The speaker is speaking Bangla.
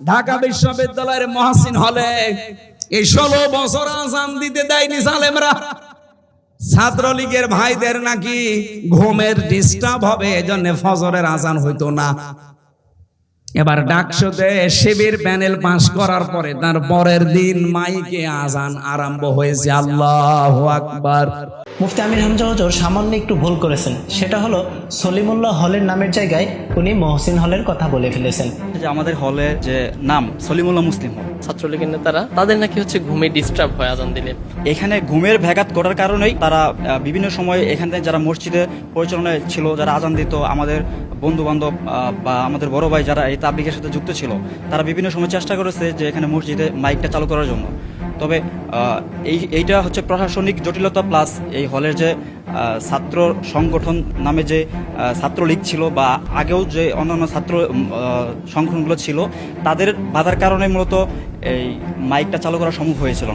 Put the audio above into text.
ঢাকা বিশ্ববিদ্যালয়ের মহসিন হলে এই 16 বছর আজান দিতে দেয়নি সালেমরা। ছাত্রলীগের ভাইদের নাকি ঘুমের ডিস্টার্ব হবে, এজন্য ফজরের আজান হইতো না। এবার ডাকসুতে শিবির প্যানেল পাস করার পরে তার পরের দিন মাইকে আজান আরম্ভ হয়েছে। আল্লাহু আকবার। মুফতি আমির হামজা হুজুর সামান্য একটু ভুল করেছেন, সেটা হলো সলিমুল্লাহ হলের নামের জায়গায় উনি মহসিন হলের কথা বলে ফেলেছেন। যে আমাদের হলে যে নাম সলিমুল্লাহ মুসলিম হল, ছাত্রলীগের নেতারা তাদের নাকি ঘুমে ডিস্টার্ব হয় আজান দিলে। এখানে ঘুমের ব্যাঘাত করার কারণেই তারা বিভিন্ন সময় এখান থেকে যারা মসজিদে পরিচালনায় ছিল, যারা আজান দিত, আমাদের বন্ধু বান্ধব বা আমাদের বড় ভাই যারা এই তাবলিগের সাথে যুক্ত ছিল, তারা বিভিন্ন সময় চেষ্টা করেছে যে এখানে মসজিদে মাইকটা চালু করার জন্য। তবে এইটা হচ্ছে প্রশাসনিক জটিলতা প্লাস এই হলের যে ছাত্র সংগঠন নামে যে ছাত্রলীগ ছিল বা আগেও যে অন্যান্য ছাত্র সংগঠনগুলো ছিল, তাদের বাধার কারণে মূলত এই মাইকটা চালু করা সম্ভব হয়েছিল না।